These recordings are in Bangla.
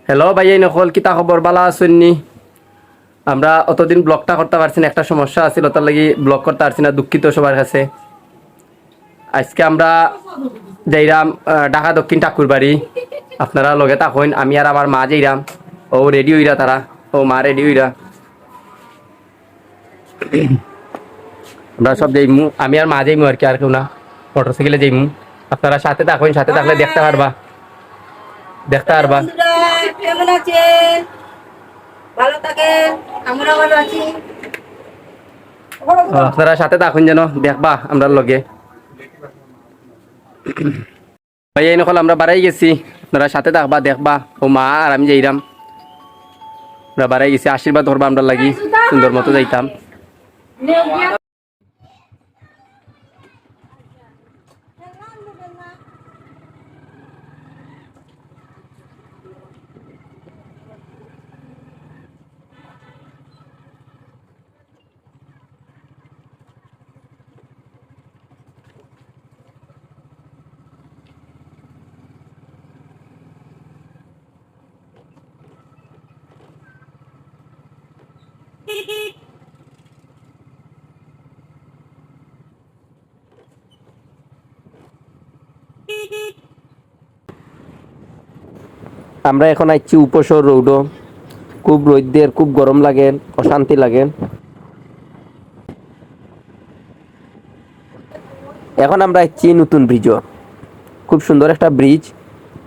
হ্যালো ভাই, এই নকল কিতা খবর, বালা আছেননি? আমরা অতদিন ব্লগটা করতে পারছি না, একটা সমস্যা আছিল, তার লাগি ব্লগ করতে পারছি না, দুঃখিত সবার কাছে। আজকে আমরা যাইরাম ঢাকা দক্ষিণ ঠাকুরবাড়ি। আপনারা লগে থাকুন, আমি আর আমার মা যাইরাম। ও রেডি হইরা, তারা ও মা রেডি হইরা, আমরা সব যাইমু, আমি আর মা যাইমু আর কি, আর কেউ না। মোটরসাইকেলে যাইমু। আপনারা সাথে থাকুন, সাথে থাকলে দেখতে পারবা, দেখতে পারবা। বন্ধুরা, কেমন আছেন? ভালো থাকেন, আমরা ভালো আছি। আপনারা সাথে থাকুন যেন দেখবা আমরা লগে। ভাই এই নকল আমরা বাড়াই গেছি, আপনারা সাথে থাকবা দেখবা। ও মা আর আমি যাইরাম, আমরা বাড়াই গেছি, আশীর্বাদ ধরবা আমরা লাগি, সুন্দর মতো যাইতাম। আমরা এখন আইছি উপসর রোড। খুব রোদ্দের, খুব গরম লাগে, অশান্তি লাগে। এখন আমরা আইছি নতুন ব্রিজ, খুব সুন্দর একটা ব্রিজ।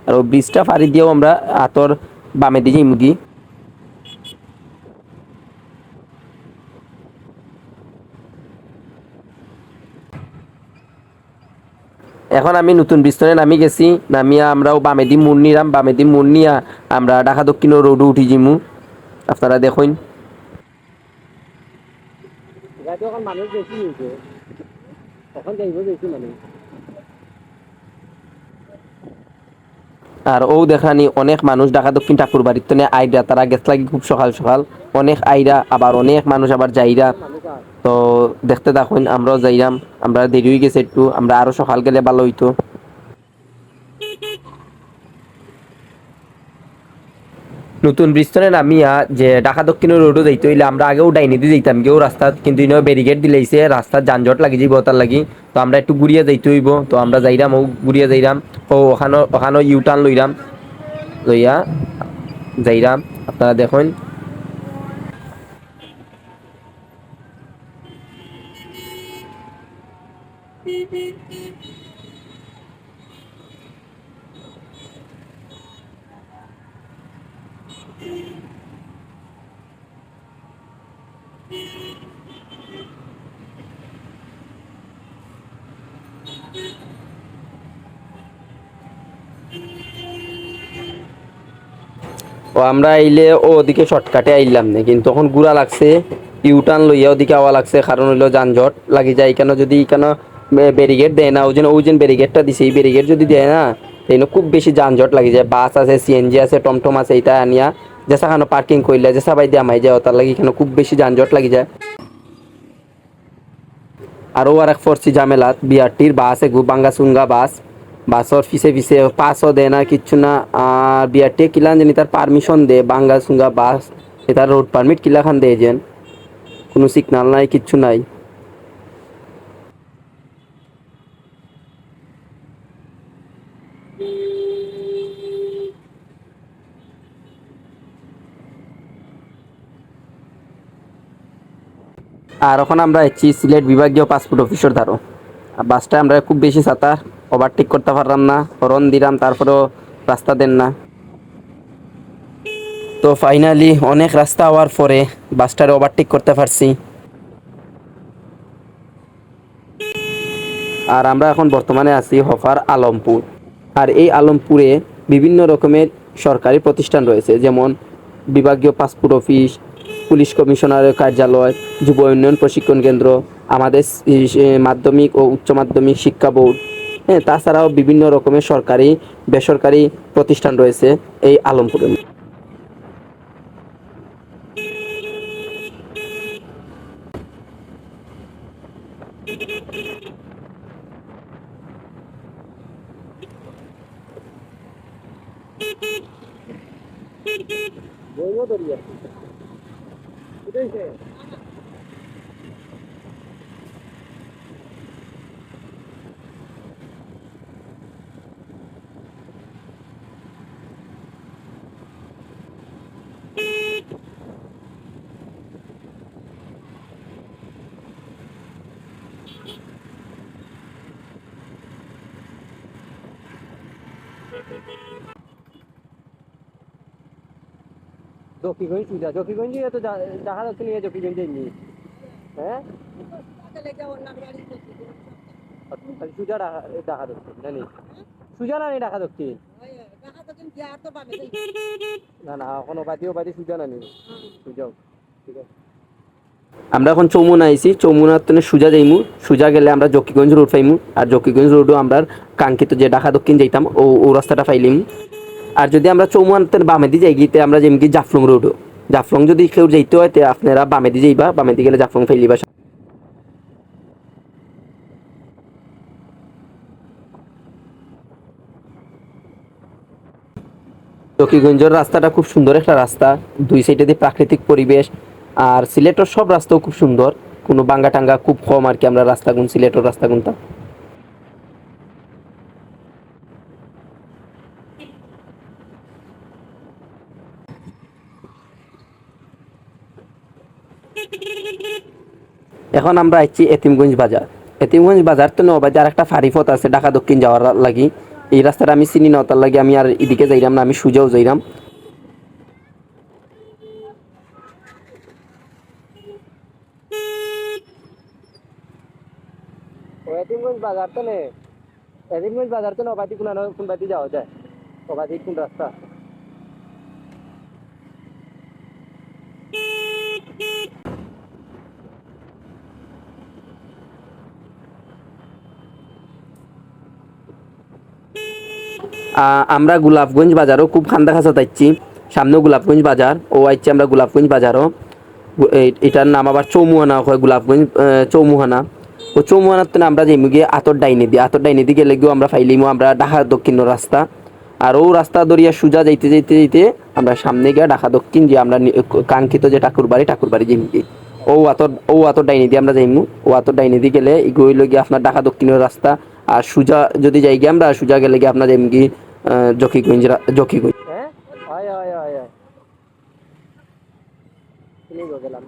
আর ওই ব্রিজটা পাড়ি দিয়েও আমরা আতর বামে দিকে মুদি। এখন আমি নতুন ব্রিজে নামি গেছি, নামিয়া আমরাও বামেদি মোড় নিলাম, বামেদি মোড় নিয়া আমরা ঢাকা দক্ষিণ রোড উঠি যামু। আপনারা দেখুন, মানুষ বেশি হয়েছে, এখন যাইব বেশি মানুষ। আর ও দেখানি অনেক মানুষ ঢাকা দক্ষিণ ঠাকুর বাড়ির তো আইরা, তারা গেছ লাগি খুব সকাল সকাল, অনেক আইরা, আবার অনেক মানুষ আবার যাইরা। তো দেখতে দেখুন, আমরাও যাইরাম, আমরা দেরি হয়ে গেছে একটু, আমরা আরো সকাল গেলে ভালো হইতো। নতুন ব্রিজটনে নামিয়া যে ঢাকা দক্ষিণ রোডও যাইতে হইলে আমরা আগেও ডাইনিতে যাইতাম কেউ রাস্তা, কিন্তু ইনো ব্যারিকেড দিলাইছে, রাস্তার যানজট লাগি যাইব তার লাগি। তো আমরা একটু ঘুরিয়ে যাইতে হইব, তো আমরা যাইরাম, ও ঘুরিয়ে যাইরাম। ও ওখানো ইউটার্ন লইরাম, লইয়া যাইরাম। আপনারা দেখুন, ও আমরা আইলে ও ওদিকে শর্টকাটে আইলাম না, কিন্তু তখন ঘুরা লাগছে, ইউটার্ন লইয়া ওদিকে আওয়া লাগছে, কারণ হইলো যানজট লাগি যায়। কেন যদি কেন ব্যারিকেড দেয় না, ওই যে ব্যারিকেডটা দিছে, এই ব্যারিকেড যদি দেয় না, তাই খুব বেশি যানজট লাগি যায়। বাস আছে, সিএনজি আছে, টমটম আছে, এটা আনিয়া যেসা খানো পার্কিং করলে যেসা বাই দিয়ে আমাই যায়, তার লাগি কেন খুব বেশি যানজট লাগি যায়। আরও আর এক ফরসি ঝামেলাত বিআরটির বাস এগু বাঙ্গাসুঙ্গা বাস, বাসর ফিসে ফিসে পাসও দেয় না, কিচ্ছু না। আর বিআরটি কিলান জানি তার পারমিশন দে বাঙ্গাসুঙ্গা বাস, তার রোড পারমিট কিলা খান দেয় যেন, কোনো সিগনাল নাই, কিচ্ছু নাই। আর এখন আমরা এসেছি সিলেট বিভাগীয় পাসপোর্ট অফিসের ধারো। বাসটা আমরা খুব বেশি ছাতা, ওভারটেক করতে পারলাম না, হরন দিলাম, তারপরেও রাস্তা দেন না। তো ফাইনালি অনেক রাস্তা হওয়ার পরে বাসটারে ওভারটেক করতে পারছি। আর আমরা এখন বর্তমানে আছি হফার আলমপুর। আর এই আলমপুরে বিভিন্ন রকমের সরকারি প্রতিষ্ঠান রয়েছে, যেমন বিভাগীয় পাসপোর্ট অফিস, পুলিশ কমিশনারের কার্যালয়, যুব উন্নয়ন প্রশিক্ষণ কেন্দ্র, আমাদের মাধ্যমিক ও উচ্চ মাধ্যমিক শিক্ষা বোর্ড। হ্যাঁ, তাছাড়াও বিভিন্ন রকমের সরকারি বেসরকারি প্রতিষ্ঠান রয়েছে এই আলমপুরে। জকিগঞ্জ সুজা জকিগঞ্জ তো দেখা যাচ্ছে নিয়ে জকিগঞ্জ এমনি হ্যাঁ সুজা দেখা যাচ্ছে জানি সুজা না দেখা যাচ্ছে না না কোনো বাদি সুজা না সুজাও ঠিক আছে আমরা এখন চৌমুনা আইছি চৌমুনার তো সুজা যাইমু সুজা গেলে আমরা জকিগঞ্জ রোড পাইমু আর জকিগঞ্জ রোডও আমরা কাঙ্ক্ষিত যে ঢাকা দক্ষিণ যাইতাম ও রাস্তাটা পাইলিম আর যদি আমরা চৌমুনার বামে দিয়ে যাই গিয়ে আমরা যেমন কি জাফলং রোডও জাফলং যদি কেউ যাইতে হয় আপনারা বামে দিয়ে যাইবা বামে দিয়ে গেলে জাফলং ফাইলিবা জকিগঞ্জের রাস্তাটা খুব সুন্দর একটা রাস্তা দুই সাইডে দিয়ে প্রাকৃতিক পরিবেশ আর সিলেটের সব রাস্তাও খুব সুন্দর কোনো বাঙ্গা টাঙ্গা খুব কম আর কি আমরা রাস্তাগুন সিলেটের রাস্তাগুনটা এখন আমরা আইছি এতিমগঞ্জ বাজার এতিমগঞ্জ বাজার তো নবাজে আর একটা ফারিফত আছে ঢাকা দক্ষিণ যাওয়ার লাগি এই রাস্তাটা আমি চিনি না তার লাগে আমি আর এদিকে যাইলাম না আমি সুজাও যাইলাম এতিমগঞ্জ বাজার তো নে এতিমগঞ্জ বাজার তো নবাদি কোন বাদি যাওয়া যায় নবাদি কোন রাস্তা আমরা গোলাপগঞ্জ বাজারও খুব খান্দা খাঁচা তাইছি সামনেও গোলাপগঞ্জ বাজার ও আইছি আমরা গোলাপগঞ্জ বাজারও এটার নাম আবার চৌমুহানা হয় গোলাপগঞ্জ চৌমুহানা ও চৌমুহানার তো আমরা যাইমু গিয়ে আতর ডাইনে দিয়ে গেলে গিয়েও আমরা ফাইলিমু আমরা ঢাকা দক্ষিণ রাস্তা আর ও রাস্তা দরিয়া সুজা যাইতে যাইতে যাইতে আমরা সামনে গিয়ে ঢাকা দক্ষিণ যে আমরা কাঙ্ক্ষিত যে ঠাকুরবাড়ি যাইমু গিয়ে ও আতর ডাইনে দিয়ে আমরা যাইমু ও আতর ডাইনে দিয়ে গেলে এগুলো গিয়ে আপনার ঢাকা দক্ষিণের রাস্তা আর সুজা যদি যাই গিয়ে আমরা সুজা গেলে গিয়ে আপনার যাইমু গিয়ে জকিগঞ্জ হ্যাঁ হয় হয় হয় হয় গেলাম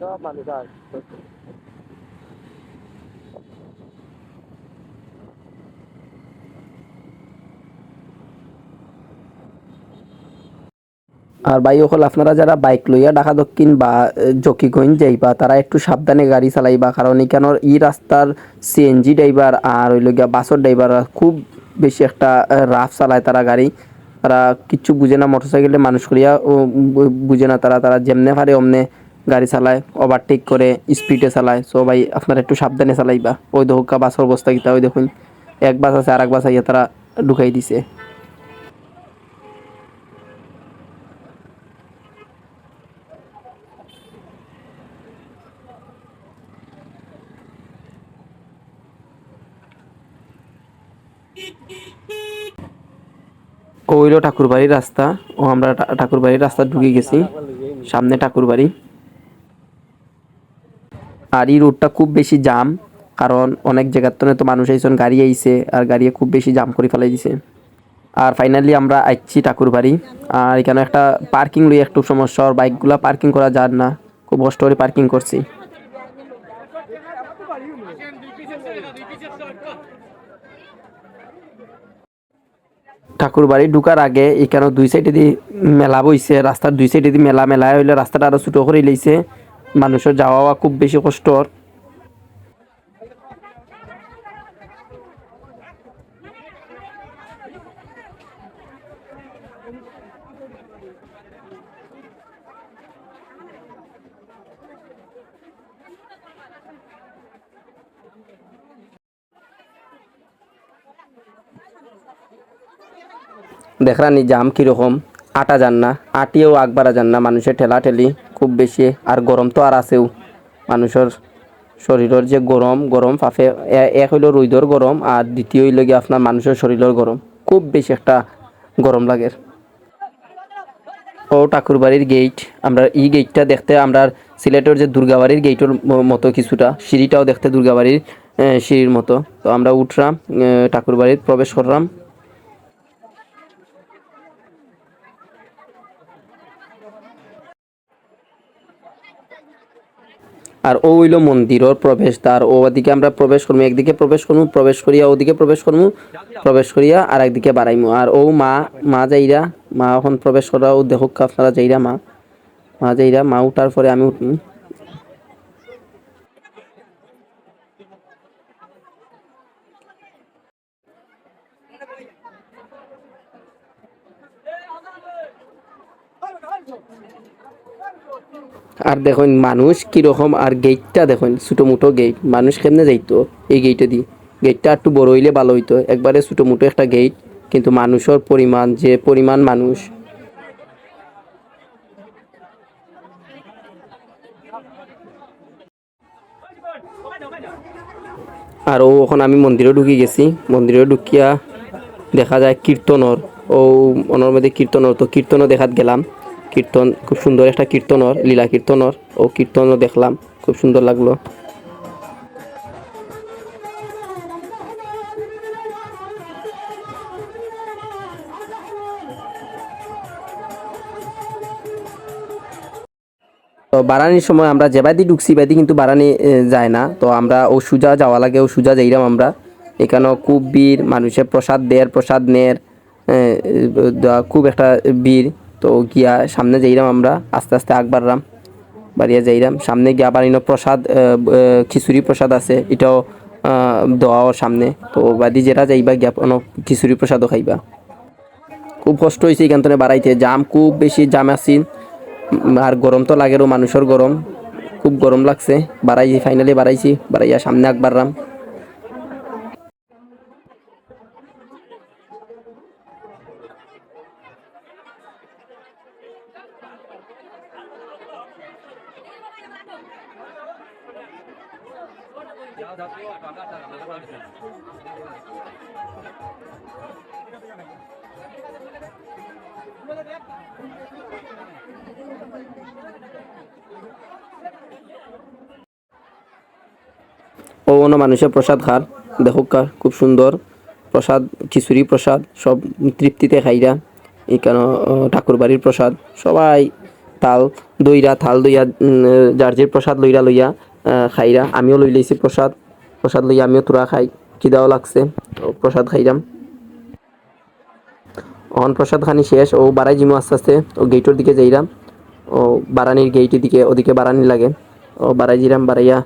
সব মানুষ আর ভাই সকল আপনারা যারা বাইক লইয়া ঢাকা দক্ষিণ বা জকিগঞ্জ যাইবা তারা একটু সাবধানে গাড়ি চালাইবা কারণ এখানে ই রাস্তার সিএনজি ড্রাইভার আর হইল গিয়া বাসের ড্রাইভার খুব বেশি একটা রাফ চালায় তারা গাড়ি তারা কিচ্ছু বুঝে না মোটরসাইকেলে মানুষ করিয়া বুঝে না তারা যেমনে পারে অমনে গাড়ি চালায় ওভারটেক করে স্পিডে চালায় সো ভাই আপনারা একটু সাবধানে চালাইবা ওই দোকা বাসের অবস্থা কিতা ওই দেখুন এক বাস আছে আর এক বাস আইয়া তারা ঢুকাই দিছে ওইলো ঠাকুরবাড়ির রাস্তা ও আমরা ঠাকুরবাড়ির রাস্তা ঢুকে গেছি সামনে ঠাকুরবাড়ি আর এই রোডটা খুব বেশি জাম কারণ অনেক জায়গার তো মানুষ আইসন গাড়ি আইছে আর গাড়ি খুব বেশি জাম করে ফেলাই দিছে আর ফাইনালি আমরা আইছি ঠাকুরবাড়ি আর এখানে একটা পার্কিং লই একটু সমস্যা আর বাইকগুলা পার্কিং করা যায় না খুব কষ্ট করে পার্কিং করছি ঠাকুরবাড়ি ঢুকার আগে এখানে দুই সাইডে দিয়ে মেলা বইছে রাস্তার দুই সাইডে দিয়ে মেলা হইলে রাস্তাটা আরো ছোট করে লইছে মানুষের যাওয়া খুব বেশি কষ্টর দেখরানি জাম কীরকম, আটা যান না, আটিয়েও আগবাড়া যান না, মানুষের ঠেলা ঠেলি খুব বেশি। আর গরম তো আর আছেও, মানুষের শরীরের যে গরম গরম ফাফে, এক হইল রোদর গরম, আর দ্বিতীয় হইল গিয়ে আপনার মানুষের শরীরের গরম, খুব বেশি একটা গরম লাগে। ও ঠাকুরবাড়ির গেট, আমরা এই গেটটা দেখতে আমরা সিলেটের যে দুর্গাবাড়ির গেটের মতো কিছুটা, সিঁড়িটাও দেখতে দুর্গাবাড়ির সিঁড়ির মতো। তো আমরা উঠলাম, ঠাকুরবাড়ির প্রবেশ করলাম। আর ও হইল মন্দিরের প্রবেশদ্বার, ও ওদিকে আমরা প্রবেশ করবো, একদিকে প্রবেশ করবো, প্রবেশ করিয়া ওদিকে প্রবেশ করবো, প্রবেশ করিয়া আর একদিকে বাড়াইমু। আর ও মা, মা যাইরা, মা এখন প্রবেশ করা ও দেখুক আপনারা যাইরা, মা মা যাইরা, মা উঠার পরে আমি উঠবো। আর দেখুন মানুষ কিরকম, আর গেটটা দেখুন ছোটো মোটো গেট, মানুষ কেমনে যাইতো এই গেটে দিয়ে। গেটটা একটু বড় হইলে ভালো হইতো, একবারে ছোটো মোটো একটা গেট, কিন্তু মানুষের পরিমাণ, যে পরিমাণ মানুষ। আর ও এখন আমি মন্দিরে ঢুকে গেছি, মন্দিরে ঢুকিয়া দেখা যায় কীর্তনর, ও মনের মধ্যে কীর্তনর, তো কীর্তনও দেখাত গেলাম। কীর্তন খুব সুন্দর একটা কীর্তনর, লীলা কীর্তনর, ও কীর্তনও দেখলাম, খুব সুন্দর লাগলো। তো বারানির সময় আমরা যে বাদি ঢুকছি বাদি কিন্তু বারানি যায় না, তো আমরা ও সুজা যাওয়া লাগে, ও সুজা যাইরাম আমরা। এখানেও খুব ভিড়, মানুষের প্রসাদ দেয়, প্রসাদ নেয়, খুব একটা ভিড়। তো গিয়া সামনে যাইরাম আমরা, আস্তে আস্তে আগ বাড়লাম, বাড়িয়া যাইরাম সামনে গিয়া বাড়িনো প্রসাদ, খিচুড়ি প্রসাদ আছে, এটাও দেওয়াও সামনে। তো বাদি যেটা যাইবা গিয়া কোনো খিচুড়ি প্রসাদও খাইবা। খুব কষ্ট হয়েছে এখান থেকে বাড়াইতে, জাম খুব বেশি জাম আছিল। আর গরম তো লাগেরও, মানুষের গরম, খুব গরম লাগছে। বাড়াইছি, ফাইনালি বাড়াইছি, বাড়াইয়া সামনে আগ বাড়লাম। ও অন্য মানুষের প্রসাদ খার, দেখুক কার খুব সুন্দর প্রসাদ, খিচুড়ি প্রসাদ, সব তৃপ্তিতে খাইরা। এখানে ঠাকুর বাড়ির প্রসাদ, সবাই তাল দইরা, থাল দইয়া, যার যে প্রসাদ লইরা লইয়া খাইরা। আমিও লই লইছি প্রসাদ, প্রসাদ লইয়া আমিও তোরা খাই, খিদাও লাগছে, প্রসাদ খাইরাম। অন প্রসাদ খানি শেষ, ও বাড়াই জিমু আস্তে আস্তে, ও গেটের দিকে যাইরাম, ও বারানির গেটের দিকে, ওদিকে বারানি লাগে, ও বাড়াই জিরাম, বাড়াইয়া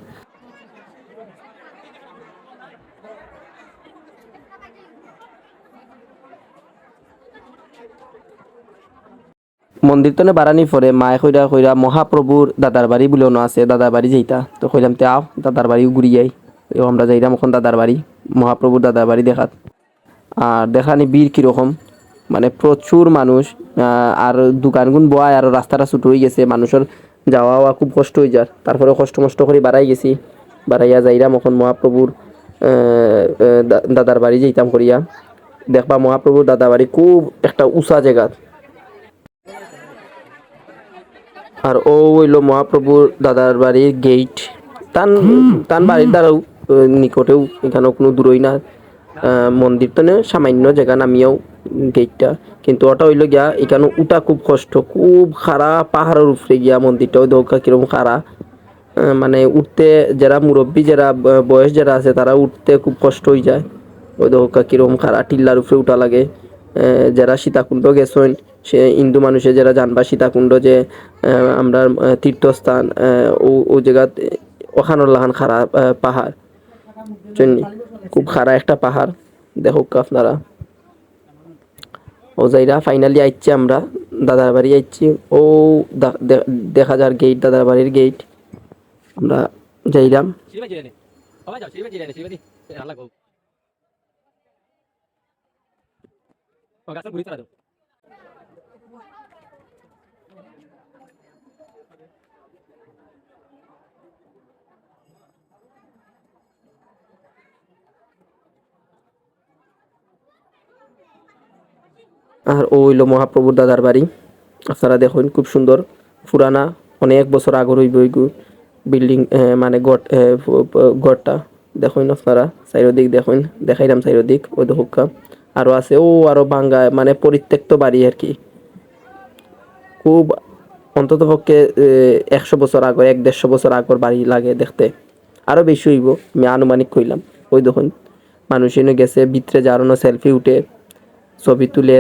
মন্দির তো বাড়ানি পরে মায়ে কইরা কইরা মহাপ্রভুর দাদার বাড়ি বলেও না আছে, দাদার বাড়ি যেইটা, তো কইলাম তে আও দাদার বাড়িও ঘুরি যাই। আমরা যাইরাম এখন দাদার বাড়ি, মহাপ্রভুর দাদার বাড়ি দেখাত। আর দেখানি বীর কিরকম, মানে প্রচুর মানুষ, আর দোকানগুন বয়, আর রাস্তাটা ছোট হয়ে গেছে, মানুষের যাওয়া আওয়া খুব কষ্ট হয়ে যায়। তারপরে কষ্ট মষ্ট করে বাড়াই গেছি, বাড়াইয়া যাইরাম এখন মহাপ্রভুর দাদার বাড়ি যেতাম করিয়া। দেখবা মহাপ্রভুর দাদার বাড়ি খুব একটা উঁচা জায়গা। আর ও হইল মহাপ্রভুর দাদার বাড়ির গেট, তান তান বাড়ির দ্বারাও নিকটেও, এখানেও কোনো দূরই না। মন্দির তো সামান্য জায়গা নামিয়েও গেটটা, কিন্তু ওটা হইল গিয়া এখানে উঠা খুব কষ্ট, খুব খাড়া, পাহাড়ের উপরে গিয়া মন্দিরটা, ওই দৌকা কিরকম খাড়া। মানে উঠতে যারা মুরব্বী, যারা বয়স যারা আছে, তারা উঠতে খুব কষ্ট হয়ে যায়। ওই দৌকা কিরকম খাড়া, টিল্লার উপরে উঠা লাগে। যারা সীতাকুণ্ড গেছেন, সে হিন্দু মানুষের যারা জানবা সীতাকুণ্ড যে আমরা তীর্থস্থান, ও জায়গাত ওখানোর লাহান খাড়া পাহাড়, বুঝছেন? খুব খাড়া একটা পাহাড়, দেখুক আপনারা। ও যাইরা ফাইনালি আইছি আমরা, দাদার বাড়ি আইছি। ও দেখা যার গেট, দাদার বাড়ির গেট, আমরা যাইলাম। আর ও হইল মহাপ্রভুর দাদার বাড়ি। আপনারা দেখুন খুব সুন্দর পুরানা, অনেক বছর আগর হইব ওইগু বিল্ডিং, মানে গড়টা দেখুন আপনারা। চারিদিক দেখুন, দেখাইলাম চারিদিক ওই দহুকা আরো আছে, ও আরো ভাঙ্গা মানে পরিত্যক্ত বাড়ি আর কি। খুব অন্তত পক্ষে 100 বছর আগর, 150 বছর আগর বাড়ি লাগে দেখতে, আরো বেশি হইব আমি আনুমানিক কইলাম। ওই দেখুন মানুষ এনে গেছে ভিতরে যাওয়ানো, সেলফি উঠে ছবি তুলে,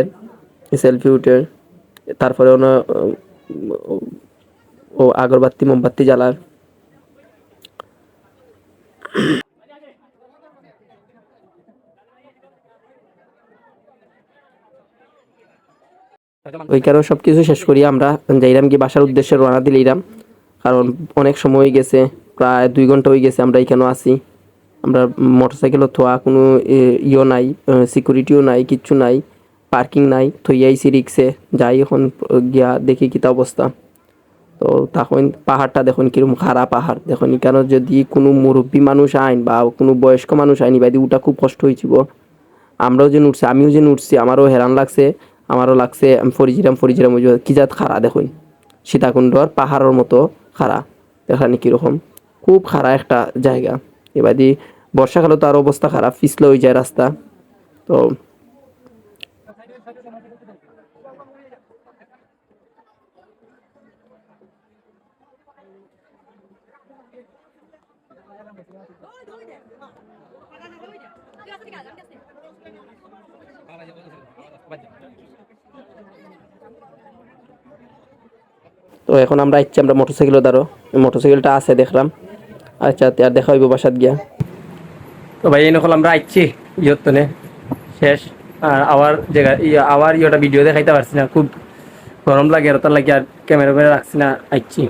সেলফি উঠে তারপরে ও আগরবাতি মোমবাতি জ্বালার। ওইখানেও সব কিছু শেষ করি আমরা যাইলাম কি বাসার উদ্দেশ্যে রওনা দিলাম, কারণ অনেক সময় হয়ে গেছে, প্রায় 2 ঘন্টা হয়ে গেছে আমরা এখানেও আছি। আমরা মোটরসাইকেলও থোয়া কোনো ইয়ে নাই, সিকিউরিটিও নাই, কিচ্ছু নাই, পার্কিং নাই, থই আইসি রিক্সে যাই এখন গিয়া দেখি কিতা অবস্থা। তো তখন পাহাড়টা দেখুন কিরকম খারাপ পাহাড় দেখুন, কেন যদি কোনো মুরব্বী মানুষ আইন বা কোনো বয়স্ক মানুষ আইনি বাইদি ওটা খুব কষ্ট হয়েছিল। আমরাও যে উঠছি, আমিও যে উঠছি, আমারও হেরান লাগছে, আমারও লাগছে। আমি ফরিজিরাম ওই যে কি জাত খাড়া দেখুন, সীতাকুণ্ডর পাহাড়ের মতো খাড়া, দেখানি কীরকম খুব খাড়া একটা জায়গা। এবাদি বর্ষাকালে তো আরও অবস্থা খারাপ, পিছলে হয়ে যায় রাস্তা। তো তো এখন আমরা ইচ্ছি আমরা মোটরসাইকেলও দ্বারো, মোটরসাইকেলটা আছে দেখলাম। আচ্ছা আর দেখা হইব বাসাত গিয়া। তো ভাই এই নকল আমরা আইচ্ছি ইয়তনে শেষ। আর আবার জায়গা আবার ইয়েটা ভিডিও দেখাইতে পারছি না, খুব গরম লাগে আর তার লাগে আর ক্যামেরা করে রাখছি না, আইচ্ছি।